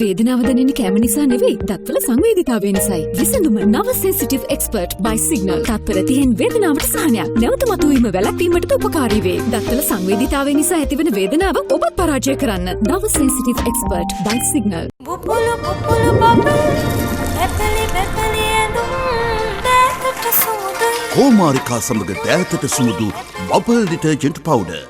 වේදනාව දැනෙන්නේ කැම නිසා නෙවෙයි, දත්වල සංවේදීතාවය නිසායි. විසඳුම නව සෙන්සිටිව් එක්ස්පර්ට් by සිග්නල්. තත්පර 30න් වේදනාවට සහනයක්. නැවත මතුවීම වැළැක්වීමට උපකාරී වේ. දත්වල සංවේදීතාවය නිසා ඇතිවන වේදනාව ඔබත් පරාජය කරන්න. නව සෙන්සිටිව් එක්ස්පර්ට් by සිග්නල්. බුබුලු බුබුලු බබල් පැපලි පැපලි ඇඳුම් දැකට සුමුදු කෝමාරිකා සමග දෑතට සුමුදු බබල් ඩිටර්ජන්ට් පවුඩර්.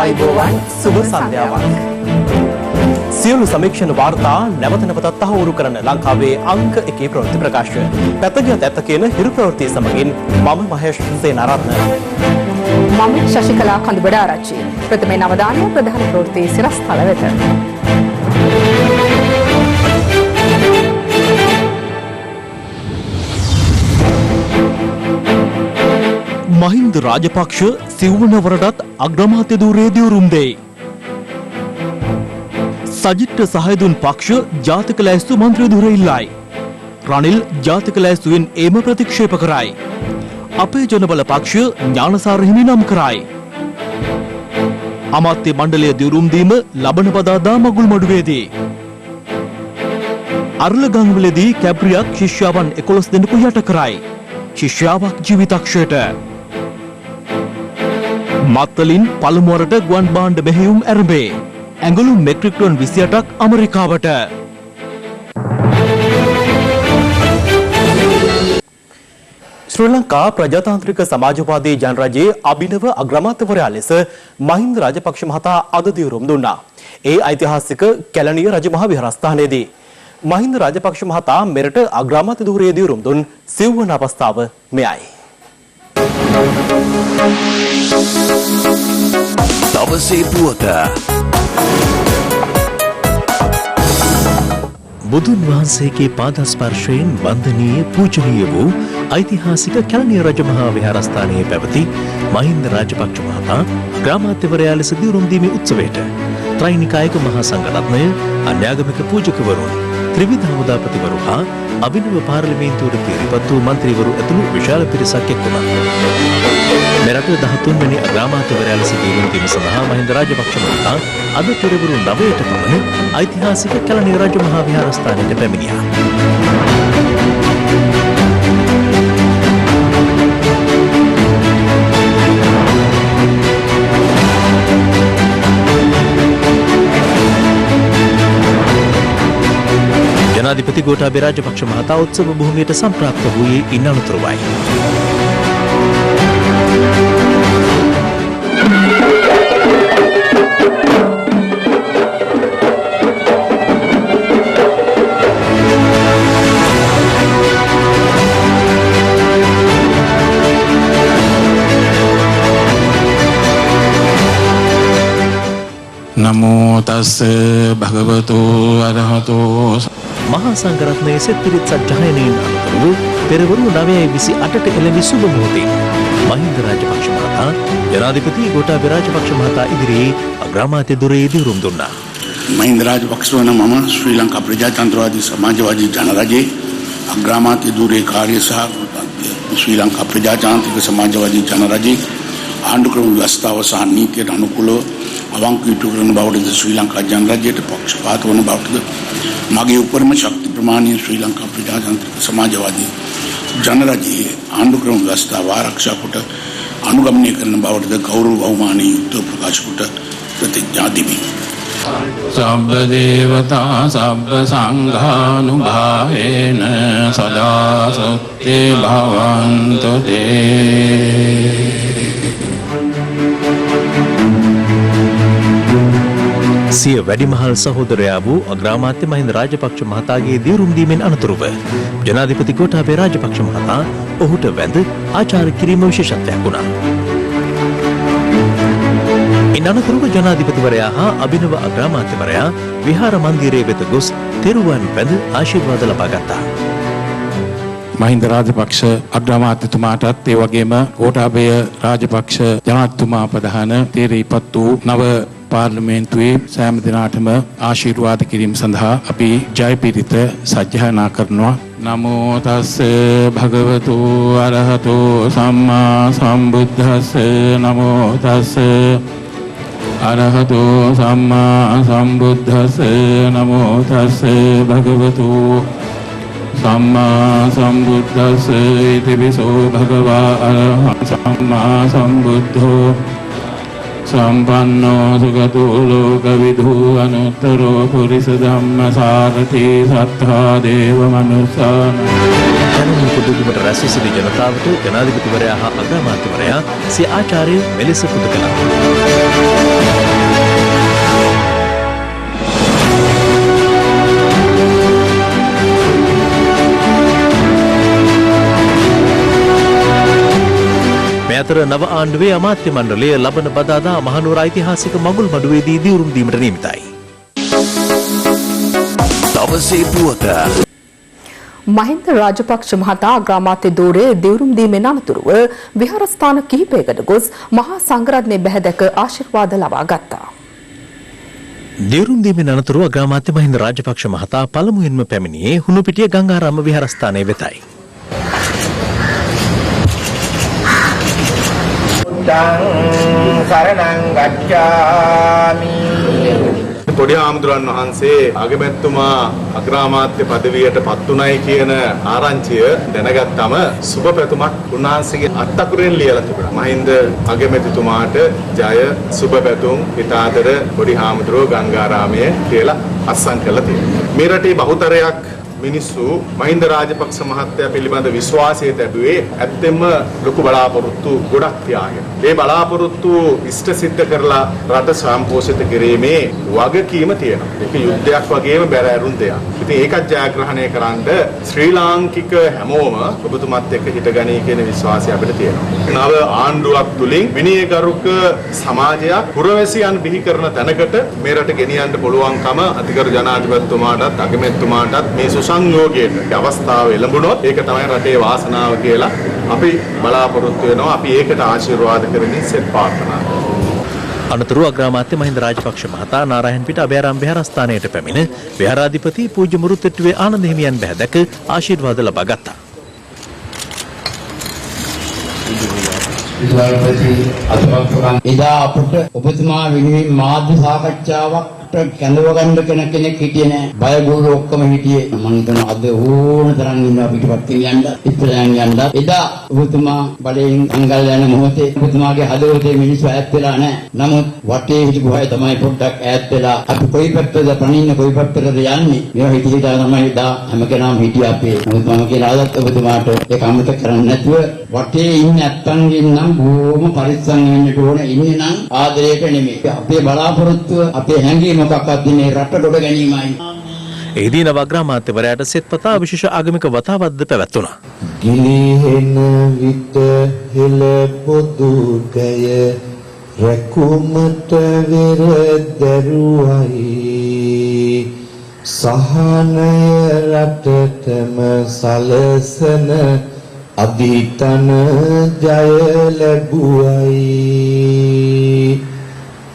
ආයුබෝවන් සුබ සන්ධ්‍යාවක්. සියලු සමීක්ෂණ වාර්තා නැවත නැවතත් තහවුරු කරන ලංකාවේ අංක 1 ප්‍රවෘත්ති ප්‍රකාශය. පැතගත් ඇත්ත කියන හිරු ප්‍රවෘත්ති සමගින් මම මහේෂ් සේනාරත්න. මම ශශිකලා කඳුබඩ ආරච්චි. ප්‍රථමයෙන් අවධානය ප්‍රධාන ප්‍රවෘත්ති සිරස්තල වෙත. මහින්ද රාජපක්ෂ සිව්වනවරටත් අග්‍රාමාත්‍ය ධූරයේ දියුරුම් දෙයි. සජිත්ට සහයදුන් පක්ෂ ජාතික ලැයිස්තු මන්ත්‍රී ධූරය ඉල්ලයි. රනිල් ජාතික ලැයිස්තුවෙන් ඒම ප්‍රතික්ෂේප කරයි. අපේ ජනබල පක්ෂ ඥානසාර හිමි නම් කරයි. අමාත්‍ය මණ්ඩලය දියුරුම් දීම ලබන බදාදා මගුල්මඩුවේදී. අරලගංගවලදී කැබ්‍රියක් ශිෂ්‍යාවන් 11 දෙනෙකු යට කරයි. ශිෂ්‍යාවක් ජීවිතක්ෂයට. මත්තලින් පළමුවරට ගුවන් භාණ්ඩ මෙහෙයුම් ඇරඹේ. ඇඟලු මෙට්‍රික් ටන් 28ක් ඇමරිකාවට. ශ්‍රී ලංකා ප්‍රජාතාන්ත්‍රික සමාජවාදී ජනරජයේ අභිනව අග්‍රාමාත්‍යවරයා ලෙස මහින්ද රාජපක්ෂ මහතා අද දියුරුම් දුන්නා. ඒ ඓතිහාසික කැලණිය රජමහා විහාරස්ථානයේදී මහින්ද රාජපක්ෂ මහතා මෙරට අග්‍රාමාත්‍ය ධූරයේ දියුරුම් දුන් සිව්වන අවස්ථාව මෙයයි. දවසේ පුවත බුදුන් වහන්සේගේ පාදස්පර්ශයෙන් වන්දනීය පූජනීය වූ ඓතිහාසික කැලණිය රජමහා විහාරස්ථානයේ පැවති මහින්ද රාජපක්ෂ මහතා අග්‍රාමාත්‍යවරයා ලෙස දියුරුම් දීමේ උත්සවයට ත්‍රිනිකායක මහා සංඝරත්නය, අන්‍යාගමික පූජකවරුන්, ත්‍රිවිධ හමුදාපතිවරු හා අභිනව පාර්ලිමේන්තුවට පිරිපත් වූ මන්ත්‍රීවරු ඇතුළු විශාල පිරිසක් එක් වුණා. මෙරට 13 වෙනි අග්‍රාමාත්‍යවරයා ලෙස දියුරුම් දීම සඳහා මහින්ද රාජපක්ෂ මහතා අද පෙරවරු 9ට පමණ ඓතිහාසික කැලණිය රජමහා විහාරස්ථානයට පැමිණියා. ජනාධිපති ගෝඨාභය රාජපක්ෂ මහතා උත්සව භූමියට සම්ප්‍රාප්ත වූයේ ඉන් අනතුරුවයි. නමෝ තස් භගවතු අරහතෝ මහා සංඝරත්නයේ සෙත් පිරිත් සජ්ජායනයෙන් අනතුරුව පෙරවරු 9:28ට එළඹි සුබ මොහොතේ මහින්ද රාජපක්ෂ මහතා ජනාධිපති ගෝඨාභය රාජපක්ෂ මහතා ඉදිරියේ අග්‍රාමාත්‍ය ධූරයේ දියුරුම් දුන්නා. මහින්ද රාජපක්ෂ වන මම ශ්‍රී ලංකා ප්‍රජාතන්ත්‍රවාදී සමාජවාදී ජනරජයේ අග්‍රාමාත්‍ය ධූරයේ කාර්ය සහ ශ්‍රී ලංකා ප්‍රජාතාන්ත්‍රික සමාජවාදී ජනරජයේ ආණ්ඩුක්‍රම ව්‍යවස්ථාව සහ නීතියට අනුකූලව අවංක යුතු කරන බවටද ශ්‍රී ලංකා ජනරජයට පක්ෂපාත වන බවටද මගේ උපරිම ශක්ති ප්‍රමාණය ශ්‍රී ලංකා ප්‍රජාතන්ත්‍රික සමාජවාදී ජනරජයේ ආණ්ඩුක්‍රම ව්‍යවස්ථාව ආරක්ෂා කොට අනුගමනය කරන බවටද ගෞරව බහුමානී යුක්තව ප්‍රකාශ කොට ප්‍රතිඥා දෙමි. සබ්බ දේවතා සබ්බ සංඝානුභාවේන සදා සොත්තේ භවන්තු තේ. සිය වැඩිමහල් සහෝදරයා වූ අග්‍රාමාත්‍ය මහින්ද රාජපක්ෂ මහතාගේ දියුරුම් දීමෙන් අනතුරුව ජනාධිපති ගෝඨාභය රාජපක්ෂ මහතා ඔහුට වැඳ ආචාර්ය කිරීම විශේෂත්වයක් වුණා. ඉන් අනතුරුව ජනාධිපතිවරයා හා අභිනව අග්‍රාමාත්‍යවරයා විහාර මන්දිරයේ වෙත ගොස් තෙරුවන් වැඳ ආශිර්වාද ලබා ගත්තා. මහින්ද රාජපක්ෂ අග්‍රාමාත්‍යතුමාටත් ඒ වගේම ගෝඨාභය රාජපක්ෂ ජනාධිපතිතුමා ප්‍රධාන තීරීපත් වූ නව පාර්ලිමේන්තුවේ සෑම දිනාටම ආශිර්වාද කිරීම සඳහා අපි ජයපීරිත සජ්ජායනා කරනවා. නමෝ තස්ස භගවතු අරහතෝ සම්මා සම්බුද්දස්ස නමෝ තස්ස අරහතෝ සම්මා සම්බුද්දස්ස නමෝ තස්ස භගවතු සම්මා සම්බුද්දස්ස ඉතිවිසෝ භගවා අරහං සම්මා සම්බුද්ධෝ සම්පන්නෝ සුගතෝ ලෝකවිදු අනුත්තරෝ පුරිස ධම්මසාරති සත්තා දේව මනුස්සාන ජනනී පුදුදුමට රැස් වූ සිටි ජනතාවට ජනාධිපතිවරයා හා අග්‍රාමාත්‍යවරයා සිය ආචාර්ය මෙලෙස පුද කළා. අතර නව ආණ්ඩුවේ අමාත්‍ය මණ්ඩලය ලබන බදාදා මහනුවර ඓතිහාසික මඟුල් මඩුවේදී දියුරුම් දීමට නියමිතයි. දවසේ පුවත මහින්ද රාජපක්ෂ මහතා අග්‍රාමාත්‍ය ධූරයේ දියුරුම් දීමෙන් අනතුරුව විහාරස්ථාන කිහිපයකට ගොස් මහා සංඝරත්නය බැහැ ආශිර්වාද ලබා ගත්තා. දියුරුම් දීමෙන් අනතුරුව අග්‍රාමාත්‍ය මහින්ද රාජපක්ෂ මහතා පළමුවෙන්ම පැමිණියේ හුණුපිටිය ගංගාරාම විහාරස්ථානයේ වෙතයි. සරණං ගච්ඡාමි. පොඩි ආමඳුරන් වහන්සේ අගමැතිතුමා අග්‍රාමාත්‍ය පදවියට පත් උනායි කියන ආරංචිය දැනගත්තම සුබ පැතුමක් උන්වහන්සේගේ අත්තකුරෙන් ලියලා තිබුණා. මහින්ද අගමැතිතුමාට ජය සුබ පැතුම් පිටාදර පොඩි ආමඳුරෝ ගංගාරාමයේ කියලා අත්සන් කළා තියෙනවා. මේ රටේ බහුතරයක් මිනිස්සු මහින්ද රාජපක්ෂ මහත්තයා පිළිබඳ විශ්වාසය තිබුවේ ඇත්තෙන්ම ලොකු බලාපොරොත්තු ගොඩක් තියාගෙන. මේ බලාපොරොත්තු ඉෂ්ට සිද්ධ කරලා රට සම්පෝෂිත කිරීමේ වගකීම තියෙනවා. ඒක යුද්ධයක් වගේම බැරෑරුම් දෙයක්. ඉතින් ඒකත් ජයග්‍රහණය කරන්න ශ්‍රී ලාංකික හැමෝම ඔබතුමත් එක්ක හිටගනී කියන විශ්වාසය අපිට තියෙනවා. නව ආණ්ඩුවක් තුලින් විනයගරුක සමාජයක් පුරවැසියන් බිහි කරන තැනකට මේ රට ගෙනියන්න පුළුවන්කම අතිගරු ජනාධිපතිතුමාටත් අගමැතිතුමාටත් මේ සංයෝගයට අවස්ථාව එළඹුණොත් ඒක තමයි රටේ වාසනාව කියලා අපි බලාපොරොත්තු වෙනවා. අපි ඒකට ආශිර්වාද කරමින් සෙත් ප්‍රාර්ථනා කරනවා. අනතුරුව අග්‍රාමාත්‍ය මහින්ද රාජපක්ෂ මහතා නාරායන්පිට අභයාරාම විහාරස්ථානයට පැමිණ විහාරාධිපති පූජ්‍ය මුරුත්තෙට්ටුවේ ආනන්ද හිමියන් බැහැ දැක ආශිර්වාද ලබා ගත්තා. එදා අපට ඔබතුමා වෙනුවෙන් මාධ්‍ය සාකච්ඡාවක් කැඳව ගන්න කෙනෙක් හිටියේ නෑ. බය ගුරු ඔක්කොම හිටියේ. මම හිතනවා අද ඕන තරම් ඉන්නවා පිටපත් කියන්න. ඉස්සරහන් යන්න. එදා ඔබතුමා බලයෙන් අංගල් යන මොහොතේ ඔබතුමාගේ හදවතේ මිනිස්සු ඈත් වෙලා නෑ. නමුත් වටේ හිටපු අය තමයි පොඩ්ඩක් ඈත් වෙලා අපි කොයි පැත්තද පණින්න කොයි පැත්තටද යන්නේ. මේවා හිතේ තමයි එදා හැම කෙනාම හිටියේ අපේ. නමුත් මම කියලා ආදත් ඔබතුමාට ඒක අමතක කරන්නේ නැතුව වටේ ඉන්නේ නැත්තන්ගෙන් නම් බොහොම පරිස්සම් වෙන්න ඕනේ. ඉන්නේ නම් ආදරයට නෙමෙයි. අපේ බලාපොරොත්තුව අපේ හැඟීම මොකක්ද මේ රට ගොඩ ගැනීමයි. එහිදී නව අග්‍රාමාත්‍යවරයාට සෙත්පතා විශේෂ ආගමික වතාවත්ද පැවැත්වුණා. ගිලිහෙන විට හෙළ පොදුකය රැකුමට වෙර දැරුවයි සහනය රටටම සලසන අධිතන ජය ලැබුවයි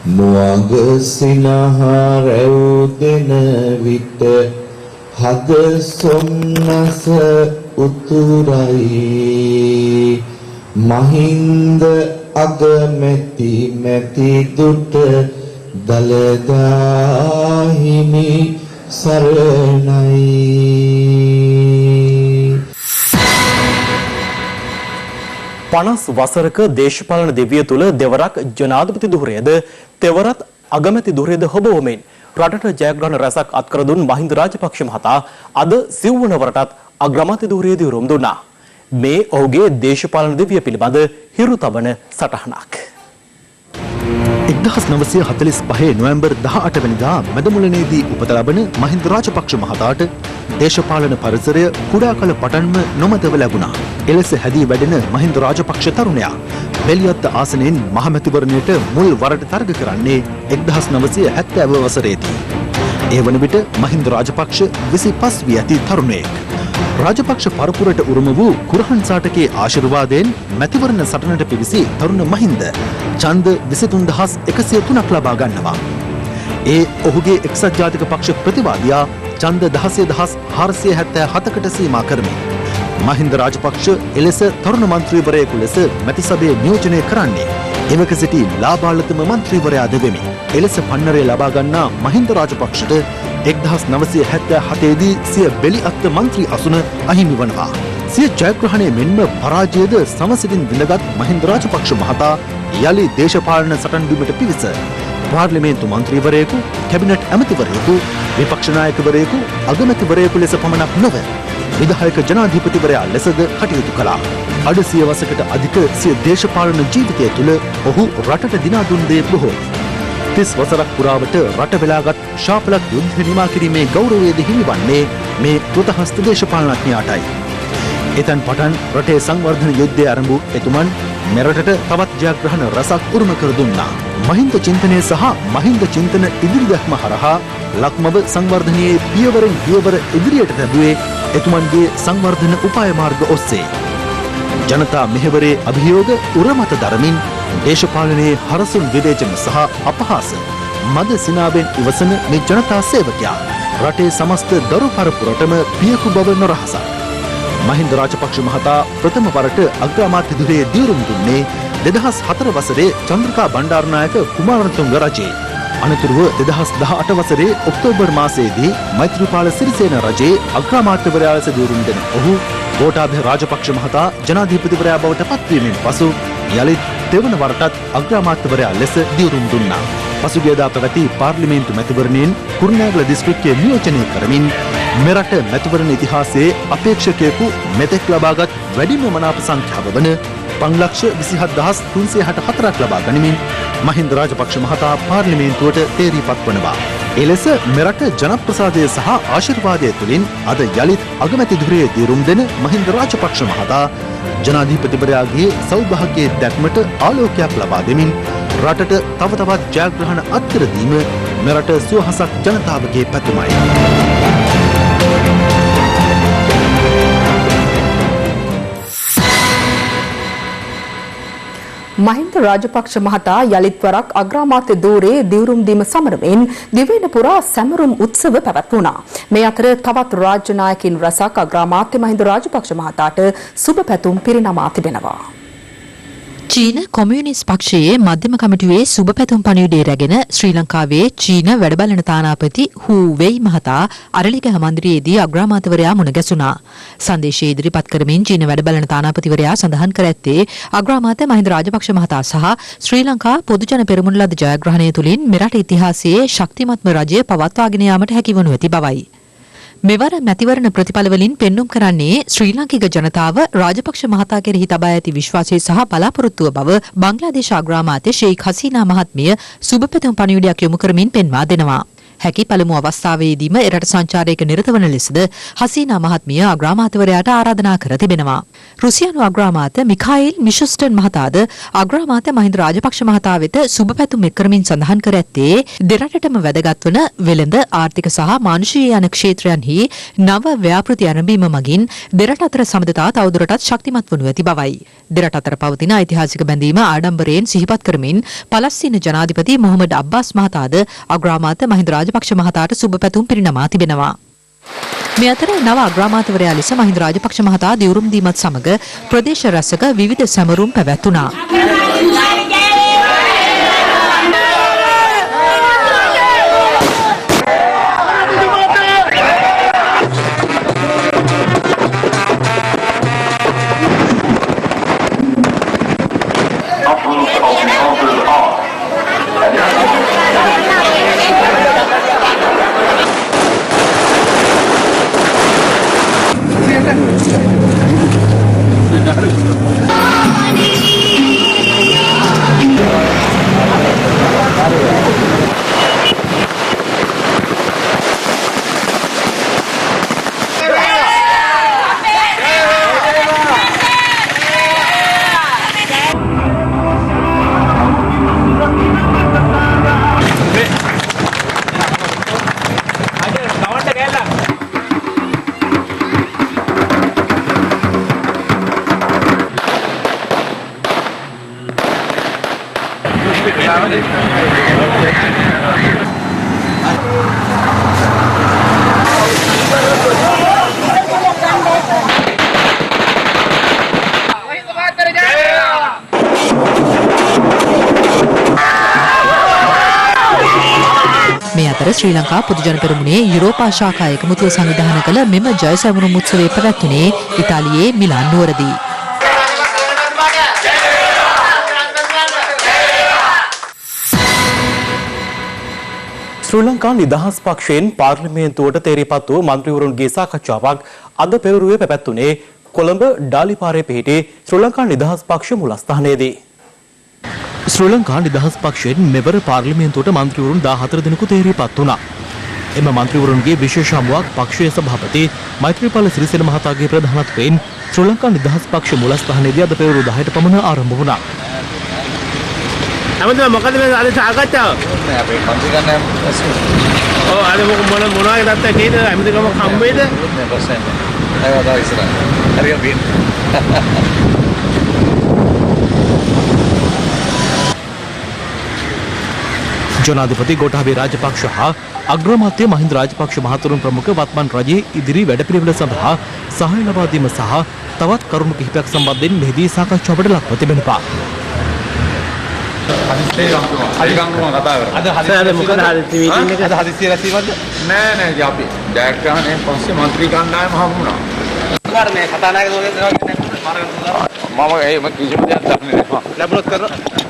මුවග සිනහරැව් දෙන විට හද සොම්නස උතුරයි මහින්ද අගමැති මැති දුට දළදා හිමි සරණයි. පනස් වසරක දේශපාලන දිවිය තුළ දෙවරක් ජනාධිපති ධුරයද තෙවරත් අගමැති ධුරයද හොබවමින් රටට ජයග්‍රහණ රැසක් අත්කර දුන් මහින්ද රාජපක්ෂ මහතා අද සිව්වන වරටත් අග්‍රාමාත්‍ය ධුරයේදී උරුම දුන්නා. මේ ඔහුගේ දේශපාලන දිවිය පිළිබඳ හිරු තබන සටහනක්. 1945 නොවැම්බර් 18 වෙනිදා මැදමුලනේදී උපත ලබන මහින්ද රාජපක්ෂ මහතාට දේශපාලන පරිසරය කුඩා කල පටන්ම නොමැතව ලැබුණා. එලෙස හැදී වැඩෙන මහින්ද රාජපක්ෂ තරුණයා බෙලියොත්ත ආසනයෙන් මහමැතිවරණයට මුල් වරට තරග කරන්නේ 1970 වසරේදී. ඒ වන විට මහින්ද රාජපක්ෂ 25 වී ඇති තරුණයෙක්. රාජපක්ෂ පරපුරට උරුම වූ කුරහන් සාටකේ ආශිර්වාදයෙන් මැතිවරණ සටනට පිවිසි තරුණ මහින්ද ඡන්ද 23103ක් ලබා ගන්නවා. ඒ ඔහුගේ එක්සත් ජාතික පක්ෂ ප්‍රතිවාදියා ඡන්ද 16477කට සීමා කරමින් මහින්ද රාජපක්ෂ එලෙස තරුණ මන්ත්‍රීවරයෙකු ලෙස මැතිසභයේ නියෝජනය කරන්නේ එවක සිටි ලාබාලතම මන්ත්‍රීවරයා දෙවෙමි. එලෙස පන්නරේ ලබා ගන්නා මහින්ද රාජපක්ෂට 1977 දී සිය බෙලි අත්ත මන්ත්‍රී අසුන අහිමි වනවා. සිය ජයග්‍රහණය මෙන්ම පරාජයද සමසිතින් විඳගත් මහින්ද රාජපක්ෂ මහතා යලි දේශපාලන සටන් බිමට පිවිස පාර්ලිමේන්තු මන්ත්‍රීවරයෙකු, කැබිනට් ඇමතිවරයෙකු, විපක්ෂ නායකවරයෙකු, අගමැතිවරයෙකු ලෙස පමණක් නොව විධායක ජනාධිපතිවරයා ලෙසද කටයුතු කළා. අඩ සිය වසකට අධික සිය දේශපාලන ජීවිතය තුළ ඔහු රටට දිනා දුන් දේ බොහෝ. 30 වසරක් පුරාවට රට වෙලාගත් ශාපලක් යුද්ධ නිමා කිරීමේ ගෞරවයද හිමිවන්නේ මේ කෘතහස්ත දේශපාලනඥයාටයි. එතන් පටන් රටේ සංවර්ධන යුද්ධය ආරම්භ එතුමන් මෙරටට තවත් ජයග්‍රහණ රසක් උරුම කර දුන්නා. මහින්ද චින්තනය සහ මහින්ද චින්තන ඉදිරිගැස්ම හරහා ලක්මව සංවර්ධනයේ පියවරෙන් පියවර ඉදිරියට තැබුවේ එතුමන්ගේ සංවර්ධන උපාය මාර්ග ඔස්සේ. ජනතා මෙහෙවරේ අභියෝග උරමත දරමින් දේශපාලනයේ හරසුන් විවේචන සහ අපහාස මද සිනාවෙන් ඉවසන මේ ජනතා සේවකයා රටේ සමස්ත දරු පරපුරටම පියකු බව නොරහසක්. මහින්ද රාජපක්ෂ මහතා ප්‍රථම වරට අග්‍රාමාත්‍ය ධුරයේ දියුරුම් දුන්නේ 2004 වසරේ චන්ද්‍රිකා බණ්ඩාරනායක කුමාරතුංග රජයේ. අනතුරුව 2018 වසරේ ඔක්තෝබර් මාසයේදී මෛත්‍රීපාල සිරිසේන රජයේ අග්‍රාමාත්‍යවරයා ලෙස දියුරුම් දෙන ඔහු ගෝඨාභය රාජපක්ෂ මහතා ජනාධිපතිවරයා බවට පත්වීමෙන් පසු යලිත් දෙවන වරටත් අග්‍රාමාත්‍යවරයා ලෙස දියුරුම් දුන්නා. පසුගියදා පැවති පාර්ලිමේන්තු මැතිවරණයෙන් කුරුණෑගල දිස්ත්‍රික්කයේ නියෝජනය කරමින් මෙරට මැතිවරණ ඉතිහාසයේ අපේක්ෂකයෙකු මෙතෙක් ලබාගත් වැඩිම මනාප සංඛ්‍යාව වන 5,27,364ක් ලබා ගනිමින් මහින්ද රාජපක්ෂ මහතා පාර්ලිමේන්තුවට තේරීපත් වනවා. එලෙස මෙරට ජනප්‍රසාදය සහ ආශිර්වාදය තුළින් අද යළිත් අගමැති ධුරයේ දියුරුම් දෙන මහින්ද රාජපක්ෂ මහතා ජනාධිපතිවරයාගේ සෞභාග්‍යයේ දැක්මට ආලෝකයක් ලබා දෙමින් රටට තව තවත් ජයග්‍රහණ අත්කර දීම මෙරට සුවහසක් ජනතාවගේ පැතුමයි. මහින්ද රාජපක්ෂ මහතා යලිත් වරක් අග්‍රාමාත්‍ය ධූරයේ දියුරුම් දීම සමරමින් දිවයින පුරා සැමරුම් උත්සව පැවැත්වුණා. මේ අතර තවත් රාජ්‍ය නායකින් රැසක් අග්‍රාමාත්‍ය මහින්ද රාජපක්ෂ මහතාට සුබ පැතුම් පිරිනමා තිබෙනවා. චීන කොමියුනිස්ට් පක්ෂයේ මධ්‍යම කමිටුවේ සුබ පැතුම් පණිවිඩය රැගෙන ශ්‍රී ලංකාවේ චීන වැඩබලන තානාපති හූ වෙයි මහතා අරලිගහ මන්දිරයේදී අග්‍රාමාත්‍යවරයා මුණ ගැසුණා. සංදේශය ඉදිරිපත් කරමින් චීන වැඩබලන තානාපතිවරයා සඳහන් කර ඇත්තේ අග්‍රාමාත්‍ය මහින්ද රාජපක්ෂ මහතා සහ ශ්‍රී ලංකා පොදුජන පෙරමුණ ලද ජයග්‍රහණය තුළින් මෙරට ඉතිහාසයේ ශක්තිමත්ම රජය පවත්වාගෙන යාමට හැකි වනු ඇති බවයි. මෙවර මැතිවරණ ප්‍රතිඵල වලින් පෙන්눔 කරන්නේ ශ්‍රී ලාංකික ජනතාව රාජපක්ෂ මහතා කෙරෙහි තබා ඇති විශ්වාසය සහ බලාපොරොත්තුව බව බංග්ලාදේශ අග්‍රාමාත්‍ය ෂේක් හසීනා මහත්මිය සුබ පැතුම් පණිවිඩයක් යොමු කරමින් පෙන්වා දෙනවා. හැකි පළමු අවස්ථාවේදීම එරට සංචාරයක නිරත වන ලෙසද හසීනා මහත්මිය අග්‍රාමාත්‍යවරයාට ආරාධනා කර තිබෙනවා. රුසියානු අග්‍රාමාත්‍ය මිඛායිල් මිෂුස්ටන් මහතාද අග්‍රාමාත්‍ය මහින්ද රාජපක්ෂ මහතා වෙත සුබ පැතුම් එක් කරමින් සඳහන් කර ඇත්තේ දෙරටටම වැදගත් වන වෙළඳ ආර්ථික සහ මානුෂීය යන ක්ෂේත්‍රයන්හි නව ව්‍යාපෘති ආරම්භීම මගින් දෙරට අතර සමගතා තවදුරටත් ශක්තිමත් වනු ඇති බවයි. දෙරට අතර පවතින ඓතිහාසික බැඳීම ආඩම්බරයෙන් සිහිපත් කරමින් පලස්තීන ජනාධිපති මොහොමඩ් අබ්බාස් මහතාද අග්‍රාමාත්‍ය මහින්ද රාජපක්ෂ මහතාට සුබ පැතුම් පිරිනමා තිබෙනවා. මේ අතර නව අග්‍රාමාත්‍යවරයා ලෙස මහින්ද රාජපක්ෂ මහතා දියුරුම් දීමත් සමග ප්‍රදේශ රැසක විවිධ සැමරුම් පැවැත්වුණා. මේ අතර ශ්‍රී ලංකා පොදුජන පෙරමුණේ යුරෝපා ශාඛා එකමුතුව සංවිධානය කළ මෙම ජය සැවරුම් උත්සවය පැවැත්වුණේ ඉතාලියේ මිලාන් නුවරදී. ශ්‍රී ලංකා නිදහස් පක්ෂයෙන් පාර්ලිමේන්තුවට තේරීපත් වූ මන්ත්‍රීවරුන්ගේ සාකච්ඡාවක් අද පෙරළුවේ පැවැත්වුණේ කොළඹ ඩාලිපාරේ පිහිටි ශ්‍රී ලංකා නිදහස් පක්ෂ මුලස්ථානයේදී. ශ්‍රී ලංකා නිදහස් පක්ෂයෙන් මෙවර පාර්ලිමේන්තුවට මන්ත්‍රීවරුන් 14 දෙනෙකු තේරීපත් වුණා. එම මන්ත්‍රීවරුන්ගේ විශේෂ හමුවක් පක්ෂයේ සභාපති මෛත්‍රීපාල සිරිසේන මහතාගේ ප්‍රධානත්වයෙන් ශ්‍රී ලංකා නිදහස් පක්ෂ මුලස්ථානයේදී අද පෙරළු 10ට පමණ ආරම්භ වුණා. හැමදේම මොකද මේ අද සාකච්ඡාව? නෑ අපේ මන්ත්‍රී ගන්න ඔව් අද මොනවගේ තත්ත්වයක් තියෙද? හැමදේම හම්බෙයිද? නෑ ප්‍රශ්නයක් නෑ. අයව දා ඉස්සරහ. හරියට බින්. ජනාධිපති ගෝඨාභය රාජපක්ෂ හා අග්‍රාමාත්‍ය මහින්ද රාජපක්ෂ මහතුරුන් ප්‍රමුඛ වත්මන් රජයේ ඉදිරි වැඩපිළිවෙල සඳහා සහාය ලබා දීම සහ තවත් කරුණු කිහිපයක් සම්බන්ධයෙන් මෙහිදී සාකච්ඡාවට ලක්ව තිබෙනවා. අධිකම්තුමා කතා කරා. අද මොකද මීටින් එක? අද හදිස්සිය රැස්වීමක්ද? නෑ අපි ජයග්‍රහණය පස්සේ മന്ത്രി කණ්ඩායම හම්බුණා. මොකද මේ කතානායකතුමාගේ මම ඒ කිසිම දෙයක් දන්නේ නැහැ. ලැබුණොත් කරනවා.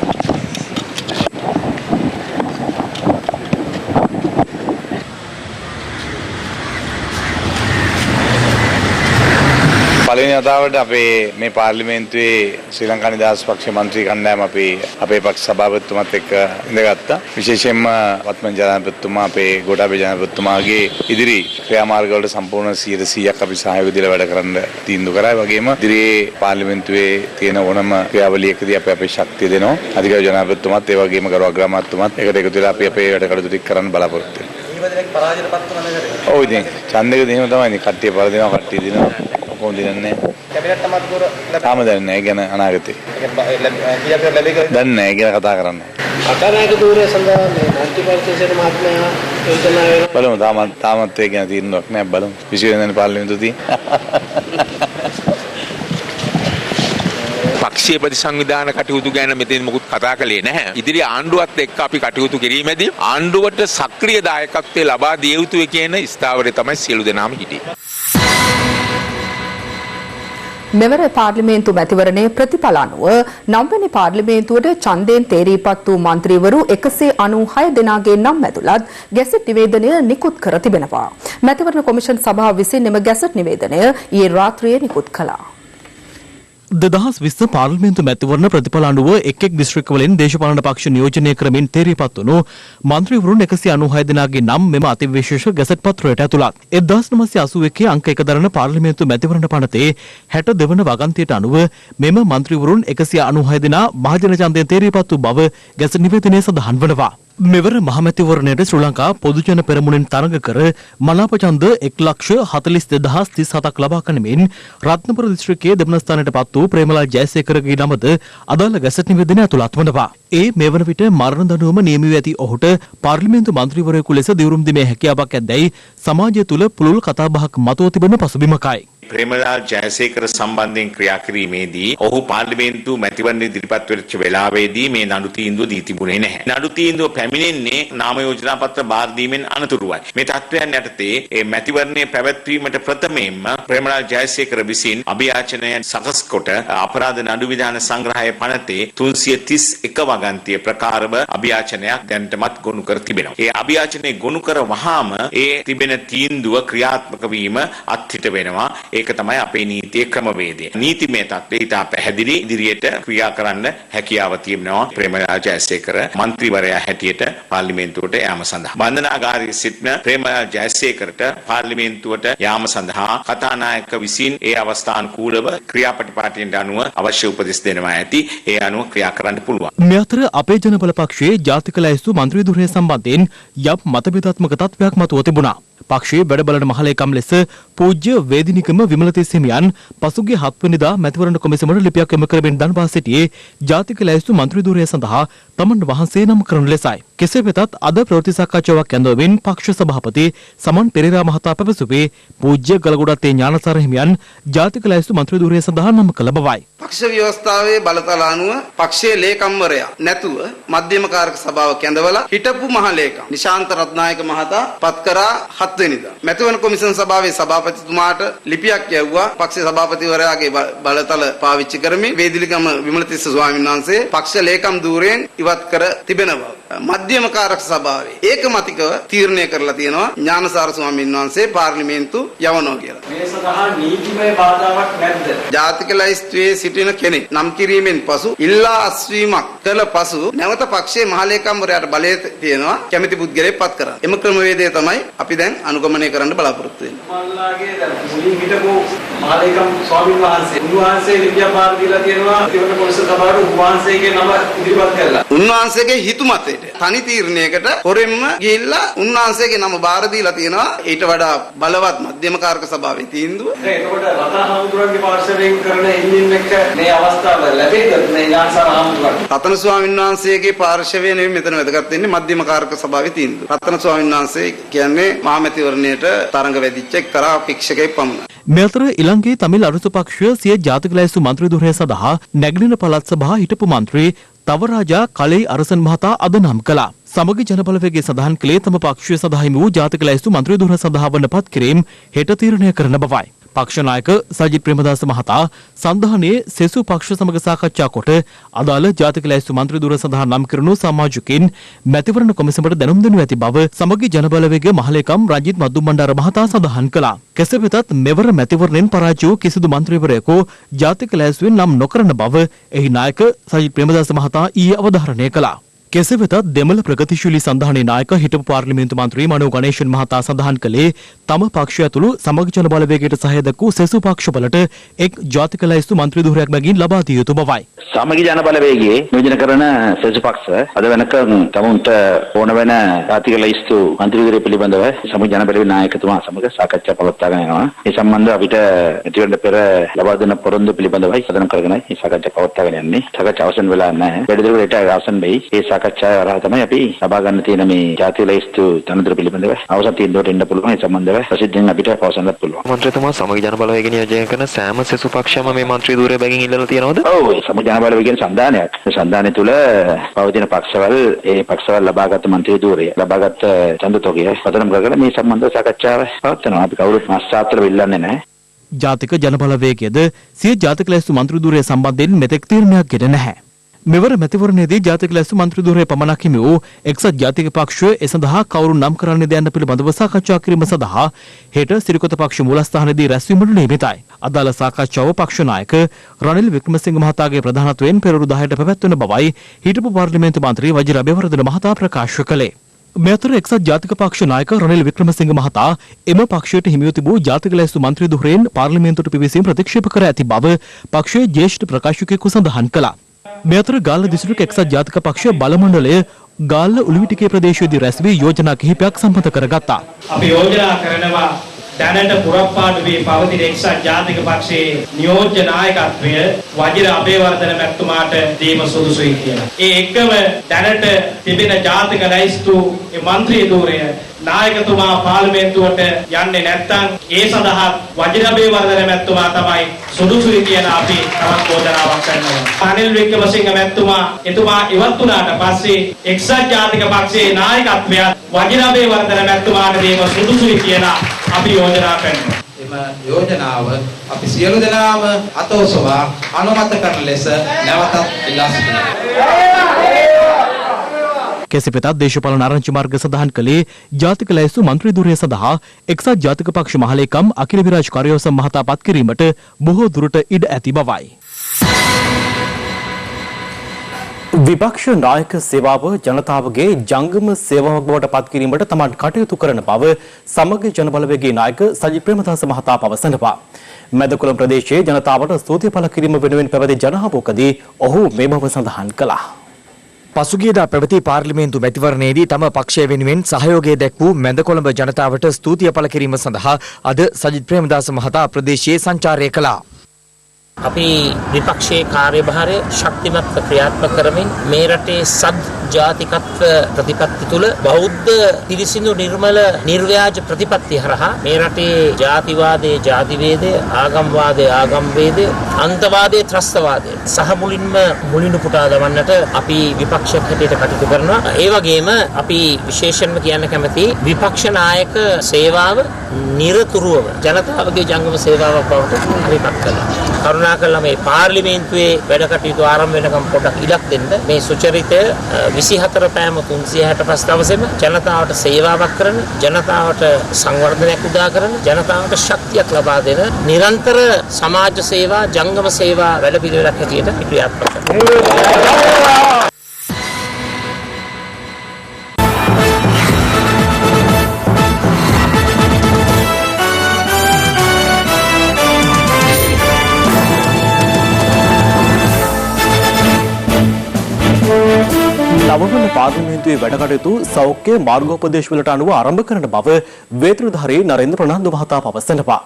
පළවෙනි වතාවට අපේ මේ පාර්ලිමේන්තුවේ ශ්‍රී ලංකා නිදහස් පක්ෂ මන්ත්‍රී කණ්ඩායම අපේ පක්ෂ සභාපතිතුමත් එක්ක ඉඳගත්තා. විශේෂයෙන්ම වත්මන් ජනාධිපතිතුමා අපේ ගෝඨාභය ජනාධිපතිතුමාගේ ඉදිරි ක්‍රියාමාර්ග වලට සම්පූර්ණ 100% අපි සහයෝගය දීලා වැඩ කරන්න තීන්දුව කරා. ඒ වගේම ඉදිරියේ පාර්ලිමේන්තුවේ තියෙන ඕනම ක්‍රියාවලියකදී අපි අපේ ශක්තිය දෙනවා. අධිකාරී ජනාධිපතිතුමාත් ඒ වගේම ගරු අග්‍රාමාත්‍යතුමාත් එකට එකතු වෙලා අපි අපේ වැඩ කටයුතු ටික කරන්න බලාපොරොත්තු වෙනවා. ඔව් ඉතින් ඡන්දෙක දෙහිම තමයි කට්ටිය පරදිනවා කට්ටිය දිනවා. කොහොමද දන්නේ? කැබිනට් අමාත්‍යවරු තාම දන්නේ නැහැ ගැන අනාගතේ. කීයක් ලැබෙයිද? දන්නේ නැහැ ගැන කතා කරන්න. අකාරණයක දූරය සඳහා මේ මන්ත්‍රී පරිෂදයේ මහත්මයා යෝජනා වෙනවා. බලමු තාමත් ඒ ගැන තීරණයක් නැහැ බලමු. 20 වෙනිදා පාර්ලිමේන්තුවේදී පක්ෂීය ප්‍රතිසංවිධාන කටයුතු ගැන මෙතන මොකුත් කතා කළේ නැහැ. ඉදිරි ආණ්ඩුවත් එක්ක අපි කටයුතු කිරීමේදී ආණ්ඩුවට සක්‍රීය දායකත්වය ලබා දිය යුතුයි කියන ස්ථාවරය තමයි සියලු දෙනාම හිටියේ. මෙවර පාර්ලිමේන්තු මැතිවරණයේ ප්‍රතිඵල අනුව 9 වෙනි පාර්ලිමේන්තුවට ඡන්දයෙන් තේරීපත් වූ මන්ත්‍රීවරු 196 දෙනාගේ නම් ඇතුළත් ගැසට් නිවේදනය නිකුත් කර තිබෙනවා. මැතිවරණ කොමිෂන් සභාව විසින් එම ගැසට් නිවේදනය ඊයේ රාත්‍රියේ නිකුත් කළා. 2020 පාර්ලිමේන්තු මැතිවරණ ප්‍රතිඵල අනුව එක් දිස්ත්‍රික්කවලින් දේශපාලන පක්ෂ නියෝජනය කරමින් තේරීපත් වුණු මන්ත්‍රීවරුන් 196 දෙනාගේ නම් මෙම අතිවිශේෂ ගැසට් පත්‍රයට ඇතුළත්. 1981 අංක 1 දරන පාර්ලිමේන්තු මැතිවරණ පනතේ 62 වන වගන්තියට අනුව මෙම මන්ත්‍රීවරුන් 196 දෙනා මහජන ඡන්දයෙන් තේරීපත් වූ බව ගැසට් නිවේදනයේ සඳහන් වනවා. මෙවර මහමැතිවරණයට ශ්‍රී ලංකා පොදුජන පෙරමුණෙන් තරඟ කර මනාප ඡන්ද 1,42,037ක් ලබා ගනිමින් රත්නපුර දිස්ත්‍රික්කයේ දෙවන ස්ථානයට පත් වූ ප්‍රේමලාල් ජයසේකරගේ නමද අදාළ ගැසට් නිවේදනය ඇතුළත් වනවා. ඒ මෙවන විට මරණ දඬුවම නියමිව ඇති ඔහුට පාර්ලිමේන්තු මන්ත්‍රීවරයෙකු ලෙස දිවුරුම් දීමේ හැකියාවක් ඇද්දැයි සමාජය තුළ පුළුල් කතාබහක් මතුව තිබෙන පසුබිමකයි. ප්‍රේමලාල් ජයසේකර සම්බන්ධයෙන් ක්‍රියා කිරීමේදී ඔහු පාර්ලිමේන්තු මැතිවරණයේ ඉදිරිපත් වෙච්ච වෙලාවේදී මේ නඩු තීන්දුව දී තිබුණේ නැහැ. නඩු තීන්දුව පැමිණෙන්නේ නාම යෝජනා පත්‍ර බාර දීමෙන් අනතුරුවයි. මේ තත්ත්වයන් යටතේ මේ මැතිවරණයේ පැවැත්වීමට ප්‍රථමයෙන්ම ප්‍රේමලාල් ජයසේකර විසින් අභියාචනය සකස් කොට අපරාධ නඩු විධාන සංග්‍රහයේ පනතේ 331 වගන්තිය ප්‍රකාරව අභියාචනයක් දැනටමත් ගොනු කර තිබෙනවා. ඒ අභියාචනයේ ගොනු කර වහාම ඒ තිබෙන තීන්දුව ක්‍රියාත්මක වීම අත්හිට වෙනවා. ඒක තමයි අපේ නීතියේ ක්‍රමවේදය. නීතිමය තත්ත්වය ඉතා පැහැදිලි ඉදිරියට ක්‍රියා කරන්න හැකියාව තියෙනවා ප්‍රේමලාල් ජයසේකර මන්ත්‍රීවරයා හැටියට පාර්ලිමේන්තුවට යාම සඳහා. බන්ධනාගාරයේ සිටින ප්‍රේමලාල් ජයසේකරට පාර්ලිමේන්තුවට යාම සඳහා කතානායක විසින් ඒ අවස්ථානුකූලව ක්‍රියාපටිපාටියට අනුව අවශ්‍ය උපදෙස් දෙනවා ඇති. ඒ අනුව ක්‍රියා කරන්න පුළුවන්. මේ අතර අපේ ජනබල පක්ෂයේ ජාතික ලැයිස්තු මන්ත්‍රී ධුරය සම්බන්ධයෙන් යම් මතභේදාත්මක තත්ත්වයක් මතුව තිබුණා. පක්ෂයේ වැඩ බලන මහලේකම් ලෙස පූජ්‍ය වේදිනිකම විමලතිස්ස හිමියන් පසුගිය 7 වෙනිදා මැතිවරණ කොමිසමට ලිපියක් එම කරමින් දන්වා සිටියේ ජාතික ලැයිස්තු මන්ත්‍රී ධුරය සඳහා තමන් වහන්සේ නම් කරන ලෙසයි. කෙසේ වෙතත් අද ප්‍රවෘත්ති සාකච්ඡාවක් ඇඳවමින් පක්ෂ සභාපති සමන් පෙරේරා මහතා පැවසුවේ පූජ්‍ය ගලගොඩත්තේ ඥානසාර හිමියන් ජාතික ලැයිස්තු මන්ත්‍රී ධුරය සඳහා නම් කළ බවයි. පක්ෂ ව්‍යවස්ථාවේ බලතල අනුව පක්ෂයේ ලේකම්වරයා නැතුව මධ්‍යම කාරක සභාවක් ඇඳවලා හිටපු මහ ලේකම් නිශාන්ත රත්නායක මහතා පත් කරා 7 වෙනිදා. මැතිවරණ කොමිසම් සභාවේ සභාපතිතුමාට ලිපියක් යවුවා. පක්ෂ සභාපතිවරයාගේ බලතල පාවිච්චි කරමින් වේදිලිගම විමලතිස්ස ස්වාමීන් වහන්සේ පක්ෂ ලේකම් ධූරයෙන් ඉවත් කර තිබෙනවා. මධ්‍යම කාරක සභාවේ ඒකමතිකව තීරණය කරලා තියෙනවා ඥානසාර ස්වාමීන් වහන්සේ පාර්ලිමේන්තු යවනවා කියලා. මේ සඳහා නීතිමය බාධාවක් නැද්ද? ජාතික ලැයිස්තුවේ සිටින කෙනෙක් නම් කිරීමෙන් පසු ඉල්ලා අස්වීමක් කළ පසු නැවත පක්ෂයේ මහලේකම්වරයාට බලය තියෙනවා කැමැති පුද්ගලයෙක් පත් කරන්න. එම ක්‍රමවේදය තමයි අපි දැන් අනුගමනය කරන්න බලාපොරොත්තු වෙන්නේ. මල්ලාගේ මුලින් හිටපු මහලේකම් ස්වාමීන් වහන්සේ උන්වහන්සේ ලිපියක් පාර දීලා තියෙනවා තිවන පොලිස් සභාවට උන්වහන්සේගේ නම ඉදිරිපත් කළා. උන්වහන්සේගේ හිතුමතේ තනි තීරණයකට හොරෙන්ම ගිහිල්ලා උන්වහන්සේගේ නම බාර දීලා තියෙනවා ඊට වඩා බලවත් මධ්‍යම කාරක සභාවේ තීන්දුව. එතකොට රතන හාමුදුරන්ගේ පාර්ශවයෙන් කරන එන්ජින් එක මේ අවස්ථාව ලැබෙයිද මේ ඥානසාර හාමුදුරන්ට? රතන ස්වාමීන් වහන්සේගේ පාර්ශවය නෙවෙයි මෙතන වැදගත් වෙන්නේ මධ්‍යම කාරක සභාවේ තීන්දුව. රතන ස්වාමීන් වහන්සේ කියන්නේ මහමැතිවරණයට තරඟ වැදිච්ච එක්තරා අපේක්ෂකයෙක් පමණයි. මේ අතර ඊළඟේ තමිල් අරුස පක්ෂය සිය ජාතික ලැයිස්තු මන්ත්‍රී ධුරය සඳහා නැගලින පළාත් සභා හිටපු මන්ත්‍රී තවරාජා කලේ අරසන් මහතා අද නම් කළා. සමගි ජනබලවේගයේ සඳහන් කළේ තම පක්ෂය සඳහා හිමි වූ ජාතික ලැයිස්තු මන්ත්‍රී ධුර සඳහා වන පත් කිරීම හෙට තීරණය කරන බවයි. පක්ෂ නායක සජිත් ප්‍රේමදාස මහතා සන්ධානයේ සෙසු පක්ෂ සමග සාකච්ඡා කොට අදාළ ජාතික ලැයිස්තු මන්ත්‍රී ධුර සඳහා නම් කරනු සමාජිකින් මැතිවරණ කොමිසමට දැනුම් දෙනු ඇති බව සමගි ජනබලවේගයේ මහලේකම් රජිත් මද්දුම්බණ්ඩාර මහතා සඳහන් කළා. කෙසේ වෙතත් මෙවර මැතිවරණයෙන් පරාජය වූ කිසිදු මන්ත්‍රීවරයෙකු ජාතික ලැයිස්තුවෙන් නම් නොකරන බව එහි නායක සජිත් ප්‍රේමදාස මහතා ඊයේ අවධාරණය කළා. කෙසේ වෙතත් දෙමළ ප්‍රගතිශීලී සන්ධානයේ නායක හිටපු පාර්ලිමේන්තු මන්ත්‍රී මනෝ ගණේෂන් මහතා සඳහන් කළේ තම පක්ෂය ඇතුළු සමග ජන බලවේගයට සහාය දක්වූ සෙසු පක්ෂවලට එක් ජාතික ලැයිස්තු මන්ත්‍රී ධුරයක් මගින් ලබා දිය යුතු බවයි. සමගි ජන බලවේගයේ නියෝජනය කරන සෙසු පක්ෂ අද වෙනකන් තමුන්ට ඕන වෙන ජාතික ලැයිස්තු මන්ත්‍රී ධුරය පිළිබඳව සමගි ජන බලවේගයේ නායකතුමා සමග සාකච්ඡා පවත්වාගෙන යනවා. මේ සම්බන්ධව අපිට මැතිවරණ පෙර ලබා දෙන පොරොන්දු පිළිබඳවයි සාධන කරගෙනයි මේ සාකච්ඡා පවත්වාගෙන යන්නේ. සාකච්ඡා අවසන් වෙලා නැහැ. වැඩිදුරට අවසන් වෙයි. මේ සාකච්ඡාව වරහ තමයි අපි ලබා ගන්න තියෙන මේ ජාතික ලැයිස්තු තනතුර පිළිබඳව අවසන් තීන්දුවට එන්න පුළුවන්. ඒ සම්බන්ධව ප්‍රසිද්ධියෙන් අපිට පවසන්නත් පුළුවන්. මන්ත්‍රීතුමා සමගි ජන බලවේගය නියෝජනය කරන සෑම සෙසු පක්ෂයම මේ මන්ත්‍රී ධුරය බැගින් ඉල්ලලා තියෙනවද? ඔව් සමගි ජන බලවේගයේ සන්ධානයක්. ඒ සන්ධානය තුල පවතින පක්ෂවල ඒ පක්ෂවල ලබාගත් මන්ත්‍රී ධුරය ලබාගත් ඡන්ද තොගය පදනම් කරගෙන මේ සම්බන්ධව සාකච්ඡාව පවත්වනවා. අපි කවුරුත් මාස්ටාත්‍ර වෙල්ලන්නේ නැහැ. ජාතික ජන බලවේගයද සිය ජාතික ලැයිස්තු මන්ත්‍රී ධුරය සම්බන්ධයෙන් මෙතෙක් තීරණයක් ගෙන නැහැ. මෙවර මැතිවරණයේදී ජාතික ලැයිස්තු මන්ත්‍රී ධුරය පමණක් හිමි වූ එක්සත් ජාතික පක්ෂය ඒ සඳහා කවුරු නම් කරන්නේද යන්න පිළිබඳව සාකච්ඡා කිරීම සඳහා හෙට සිරිකොත පක්ෂ මූලස්ථානයේදී රැස්වීමට නියමිතයි. අදාළ සාකච්ඡාව පක්ෂ නායක රනිල් වික්‍රමසිංහ මහතාගේ ප්‍රධානත්වයෙන් පෙරවරු 10ට පැවැත්වෙන බවයි හිටපු පාර්ලිමේන්තු මන්ත්‍රී වජිර අබේවර්ධන මහතා ප්‍රකාශ කළේ. මේ අතර එක්සත් ජාතික පක්ෂ නායක රනිල් වික්‍රමසිංහ මහතා එම පක්ෂයට හිමිව තිබූ ජාතික ලැයිස්තු මන්ත්‍රී ධුරයෙන් පාර්ලිමේන්තුවට පිවිසීම ප්‍රතික්ෂේප කර ඇති බව පක්ෂයේ ජ්‍යෙෂ්ඨ ප්‍රකාශකයෙකු සඳහන් කළා. මේ අතර ගාල්ල දිස්ත්‍රික් එක්සත් ජාතික පක්ෂ බල මණ්ඩලය ගාල්ල උළුවිටිකේ ප්‍රදේශයේදී රැස් වී යෝජනා කිහිපයක් සම්මත කරගත්තා. අපි යෝජනා කරනවා දැනට පුරප්පාඩු වී පවතින එක්සත් ජාතික පක්ෂයේ නියෝජ්‍ය නායකත්වය වජිර අබේවර්ධන මැතිතුමාට දීම සුදුසුයි කියලා. ඒ එක්කම දැනට තිබෙන ජාතික ලැයිස්තු මන්ත්‍රී ධුරය නායකතුමා පාර්ලිමේන්තුවට යන්නේ නැත්නම් ඒ සඳහා වජිර අබේවර්ධන මැතිතුමා තමයි සුදුසුයි කියන අපි තවත් චෝදනාවක් කරනවා. අනිල් වික්‍රමසිංහ මැතිතුමා එතුමා ඉවත් වුණාට පස්සේ එක්සත් ජාතික පක්ෂයේ නායකත්වය වජිර අබේවර්ධන මැතිතුමාට දීම සුදුසුයි කියලා අපි යෝජනා කරනවා. එම යෝජනාව අපි සියලු දෙනාම අතෝසවා අනුමත කරන ලෙස නැවතත් ඉල්ලා සිටිනවා. කෙසේ වෙතත් දේශපාලන ආරංචි මාර්ග සඳහන් කළේ ජාතික ලැයිස්තු මන්ත්‍රී ධුරය සඳහා එක්සත් ජාතික පක්ෂ මහලේකම් අකිල විරාජ් කාර්යෝසම් මහතා පත් කිරීමට බොහෝ දුරට ඉඩ ඇති බවයි. විපක්ෂ නායක සේවාව ජනතාවගේ ජංගම සේවාවක් බවට පත් කිරීමට තමන් කටයුතු කරන බව සමග ජන බලවේගයේ නායක සජිත් ප්‍රේමදාස මහතා පවසනවා. මැදකුළම් ප්‍රදේශයේ ජනතාවට ස්තුතිය පළ කිරීම වෙනුවෙන් පැවති ජනහමුවකදී ඔහු මේ බව සඳහන් කළා. පසුගියදා පැවති පාර්ලිමේන්තු මැතිවරණයේදී තම පක්ෂය වෙනුවෙන් සහයෝගය දැක් වූ මැද කොළඹ ජනතාවට ස්තුතිය පළ කිරීම සඳහා අද සජිත් ප්‍රේමදාස මහතා ප්‍රදේශයේ සංචාරය කළා. අපි විපක්ෂයේ කාර්යභාරය ශක්තිමත්ව ක්‍රියාත්මක කරමින් මේ රටේ සද් ජාතිකත්ව ප්‍රතිපත්ති තුල බෞද්ධ පිරිසිදු නිර්මල නිර්ව්‍යාජ ප්‍රතිපත්ති හරහා මේ රටේ ජාතිවාදයේ ජාතිවේදය ආගම්වාදයේ ආගම්වේදය අන්තවාදයේ ත්‍රස්තවාදය සහ මුලින්ම පුටා දමන්නට අපි විපක්ෂයක් හැටියට කටයුතු කරනවා. ඒ වගේම අපි විශේෂයෙන්ම කියන්න කැමති විපක්ෂ නායක සේවාව නිරතුරුව ජනතාවගේ ජංගම සේවාවක් බවට පරිපත් කළා. කරුණාකරලා මේ පාර්ලිමේන්තුවේ වැඩ කටයුතු ආරම්භ වෙනකම් පොඩක් ඉඩක් දෙන්න. මේ සුචරිතය 24 පෑම 365 දවසෙම ජනතාවට සේවාවක් කරන, ජනතාවට සංවර්ධනයක් උදා කරන, ජනතාවට ශක්තියක් ලබා දෙන නිරන්තර සමාජ සේවා, ජංගම සේවා වැඩපිළිවෙලක් හැටියට ක්‍රියාත්මක කරනවා. නවවන පාර්ලිමේන්තුවේ වැඩ කටයුතු සෞඛ්‍ය මාර්ගෝපදේශවලට අනුව ආරම්භ කරන බව වේතනධාරී නරේන්ද්‍ර ප්‍රනාන්දු මහතා පවසනවා.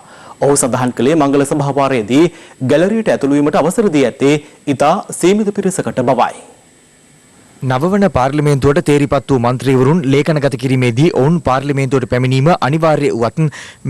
ඔහු සඳහන් කළේ මංගල සභාවාරයේදී ගැලරියට ඇතුළු වීමට අවසර දී ඇත්තේ ඉතා සීමිත පිරිසකට බවයි. නවවන පාර්ලිමේන්තුවට තේරිපත් වූ මන්ත්‍රීවරුන් ලේඛනගත කිරීමේදී ඔවුන් පාර්ලිමේන්තුවට පැමිණීම අනිවාර්ය වුවත්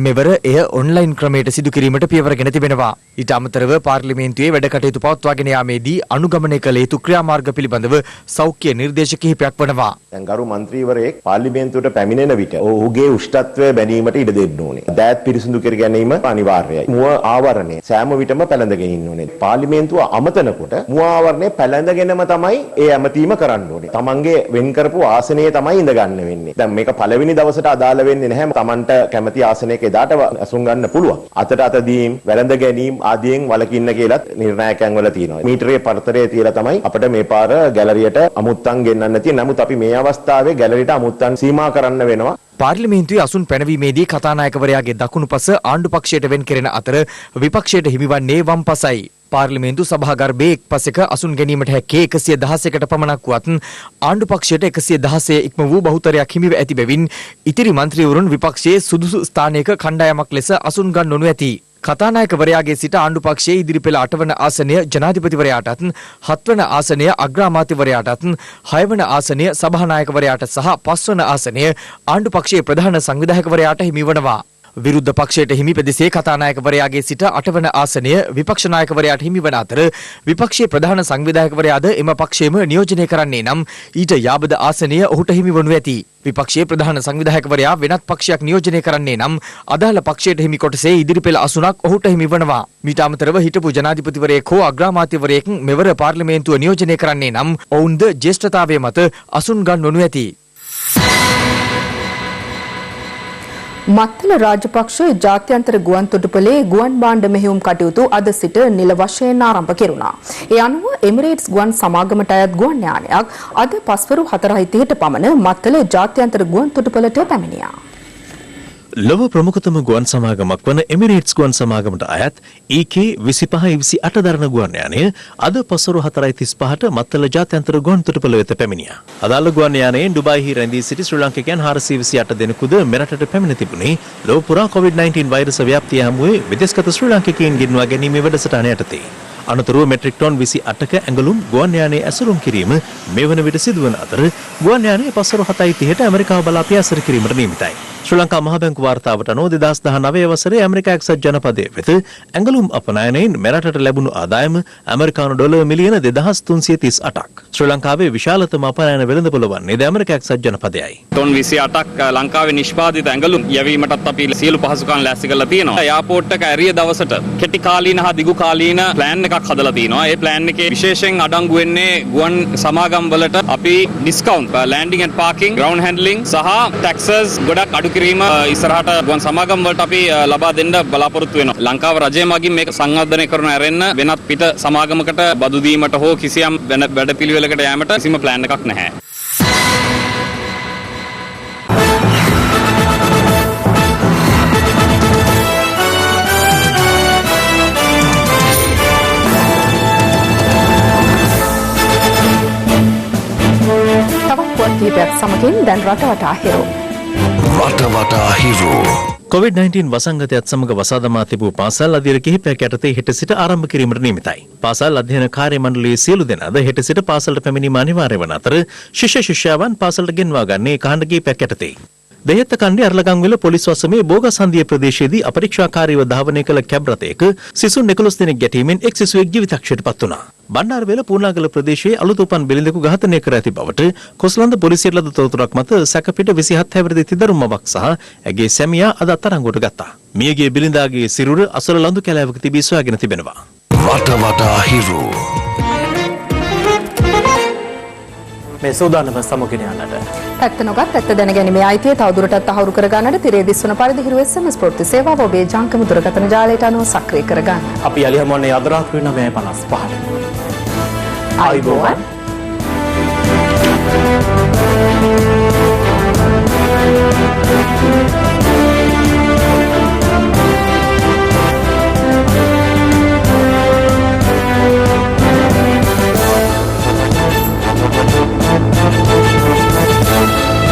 මෙවර එය ඔන්ලයින් ක්‍රමයට සිදු කිරීමට පියවරගෙන තිබෙනවා. ඊට අමතරව පාර්ලිමේන්තුවේ වැඩ කටයුතු පවත්වාගෙන යාමේදී අනුගමනය කළ යුතු ක්‍රියාමාර්ග පිළිබඳව සෞඛ්‍ය නිර්දේශ කිහිපයක් වනවා. දැන් ගරු මන්ත්‍රීවරයෙක් පාර්ලිමේන්තුවට පැමිණෙන විට ඔහුගේ උෂ්ඨත්වය බැලීමට ඉඩ දෙන්න ඕනේ. දෑත් පිරිසිදු කර ගැනීම අනිවාර්යයි. මුව ආවරණය සෑම විටම පැලඳගෙන ඉන්න ඕනේ. පාර්ලිමේන්තුව අමතනකොට මුව ආවරණය පැලඳගෙනම තමයි ඒ ඇමතීම කරන්නේ. තමන්ගේ වෙන් කරපු ආසනයේ තමයි ඉඳ ගන්න වෙන්නේ. දැන් මේක පළවෙනි දවසට අදාළ වෙන්නේ නැහැ. තමන්ට කැමති ආසනයක එදාට අසුන් ගන්න පුළුවන්. අතට අත දීම්, වැළඳ ගැනීම ආදියෙන් වළකින්න කියලාත් නිර්ණායකයන් වල තියෙනවා. මීටරයේ පරතරය තියලා තමයි අපිට මේ පාර ගැලරියට අමුත්තන් ගෙන්නන්න තියෙන්නේ. නමුත් අපි මේ අවස්ථාවේ ගැලරියට අමුත්තන් සීමා කරන්න වෙනවා. පාර්ලිමේන්තුවේ අසුන් පැනවීමේදී කතානායකවරයාගේ දකුණු පස ආණ්ඩු පක්ෂයට වෙන් කෙරෙන අතර විපක්ෂයට හිමිවන්නේ වම් පසයි. පාර්ලිමේන්තු සභාගර්භයේ එක් පසෙක අසුන් ගැනීමට හැකි 116කට පමණක් වුවත් ආණ්ඩු පක්ෂයට 116 ඉක්ම වූ බහුතරයක් හිමිව ඇති බැවින් ඉතිරි මන්ත්‍රීවරුන් විපක්ෂයේ සුදුසු ස්ථානයක කණ්ඩායමක් ලෙස අසුන් ගන්නවනු ඇති. කතානායකවරයාගේ සිට ආණ්ඩු පක්ෂයේ ඉදිරි පෙළ 8 වන ආසනය ජනාධිපතිවරයාටත් 7 වන ආසනය අග්‍රාමාත්‍යවරයාටත් 6 වන ආසනය සභානායකවරයාට සහ 5 වන ආසනය ආණ්ඩු පක්ෂයේ ප්‍රධාන සංවිධායකවරයාට හිමිවනවා. විරුද්ධ පක්ෂයට හිමි පෙදෙසේ කතානායකවරයාගේ සිට 8 වන ආසනය විපක්ෂ නායකවරයාට හිමිවන අතර විපක්ෂයේ ප්‍රධාන සංවිධායකවරයාද එම පක්ෂයේම නියෝජනය කරන්නේ නම් ඊට යාබද ආසනය ඔහුට හිමිවනු ඇති. විපක්ෂයේ ප්‍රධාන සංවිධායකවරයා වෙනත් පක්ෂයක් නියෝජනය කරන්නේ නම් අදාළ පක්ෂයට හිමි කොටසේ ඉදිරි පෙළ අසුනක් ඔහුට හිමිවනවා. මීට අමතරව හිටපු ජනාධිපතිවරයෙක් හෝ අග්‍රාමාත්‍යවරයෙක් මෙවර පාර්ලිමේන්තුව නියෝජනය කරන්නේ නම් ඔවුන්ද ජ්‍යෙෂ්ඨතාවය මත අසුන් ගන්වනු ඇති. මත්තල රාජපක්ෂ ජාත්‍යන්තර ගුවන් තොටුපළේ ගුවන් භාණ්ඩ මෙහෙයුම් කටයුතු අද සිට නිල වශයෙන් ආරම්භ කෙරුණා. ඒ අනුව එමිරේට්ස් ගුවන් සමාගමට අයත් ගුවන් යානයක් අද පස්වරු 4:30ට පමණ මත්තල ජාත්‍යන්තර ගුවන් තොටුපළට පැමිණියා. ලොව ප්‍රමුඛතම ගුවන් සමාගමක් වන එමිරේට්ස් ගුවන් සමාගමට අයත් EK25-28 දරන ගුවන් යානය අද පස්වරු 4:35ට මත්තල ජාත්‍යන්තර ගුවන් තොටුපළ වෙත පැමිණියා. අදාළ ගුවන් යානයෙන් ඩුබායිහි රැඳී සිටි ශ්‍රී ලාංකිකයන් 428 දෙනෙකුද මෙරටට පැමිණ තිබුණේ ලොව පුරා COVID-19 වෛරස ව්‍යාප්තිය හමුවේ විදේශගත ශ්‍රී ලාංකිකයන් ගෙන්වා ගැනීමේ වැඩසටහන යටතේ. අනතුරුව මෙට්‍රික් ටොන් 28ක ඇඟලුම් ගුවන් යානයේ ඇසුරුම් කිරීම මේ වන විට සිදුවන අතර ගුවන් යානය පස්වරු 7:30ට ඇමරිකාව බලා පියාසර කිරීමට නියමිතයි. ශ්‍රී ලංකා මහ බැංකු වාර්තාවට අනුව 2019 වසරේ ඇමරිකා එක්සත් ජනපදයේ වෙත ඇඟලුම් අපනයනයෙන් මෙරටට ලැබුණු ආදායම ඇමරිකානු ඩොලර් මිලියන 2338ක්. ශ්‍රී ලංකාවේ විශාලතම අපනයන වෙළඳපොළ වන්නේ ද ඇමරිකා එක්සත් ජනපදයයි. ටොන් 28ක් ලංකාවේ නිෂ්පාදිත ඇඟලුම් යැවීමටත් අපි සියලු පහසුකම් ලෑස්ති කරලා තියෙනවා. එයාපෝට් එක ඇරිය දවසට කෙටි කාලීන හා දිගු කාලීන ප්ලෑන් එකක් හදලා තියෙනවා. ඒ ප්ලෑන් එකේ විශේෂයෙන් අඩංගු වෙන්නේ ගුවන් සමාගම් වලට අපි discount landing and parking, ground handling සහ ටැක්සස් ගොඩක් අඩු කිරීම ඉස්සරහට ගුවන් සමාගම් වලට අපි ලබා දෙන්න බලාපොරොත්තු වෙනවා. ලංකාව රජය මගින් මේක සංවර්ධනය කරන ඇරෙන්න වෙනත් පිට සමාගමකට බදු දීමට හෝ කිසියම් වැඩපිළිවෙලකට යෑමට කිසිම ප්ලෑන් එකක් නැහැ. තවත් කිහිපයක් සමගින් දැන් රට වටා හිරු. රට වටා හිරු. COVID-19 වසංගතයත් සමග වසා දමා තිබූ පාසල් අධීර කිහිපයක් යටතේ හෙට සිට ආරම්භ කිරීමට නියමිතයි. පාසල් අධ්‍යයන කාර්ය මණ්ඩලයේ සියලු දෙනාද හෙට සිට පාසලට පැමිණීම අනිවාර්ය වන අතර ශිෂ්‍ය ශිෂ්‍යාවන් පාසලට ගෙන්වා ගන්නේ කාණ්ඩ කිහිපයක් යටතේ. දෙහෙත්ත කණ්ඩේ අරලගංවිල පොලිස් වසමේ බෝගස් හන්දිය ප්‍රදේශයේදී අපරීක්ෂාකාරීව ධාවනය කළ කැබ් රථයක සිසුන් 11 දෙනෙක් ගැටීමෙන් එක් සිසුවෙක් ජීවිතක්ෂයට පත් වුණා. බණ්ඩාරවේල පූර්ණාගල ප්‍රදේශයේ අලුත උපන් බිරිඳෙකු ඝාතනය කර ඇති බවට කොස්ලන්ද පොලිසියට ලද තොරතුරක් මත සැකපිට 27 හැවිරිදි තිදරුම් මවක් සහ ඇගේ සැමියා අද අත්අඩංගුවට ගත්තා. මියගිය බිරිඳාගේ සිරුර අසල ලඳු කැලෑවක තිබී සොයාගෙන තිබෙනවා. රට වටා හිරු. මේ සූදානම සමුගෙන යන්නට. ඇත්ත නොගත් ඇත්ත දැනගැනීමේ අයිතිය තවදුරටත් තහවුරු කර ගන්නට තිරේ දිස්වන පරිදි හිරු SMS ප්‍රවෘත්ති සේවාව ඔබේ ජංගම දුරකථන ජාලයට අනුව සක්‍රිය කර ගන්න. අපි යලි හමුවන්නේ අද රාත්‍රී 9:55. ආයුබෝවන්.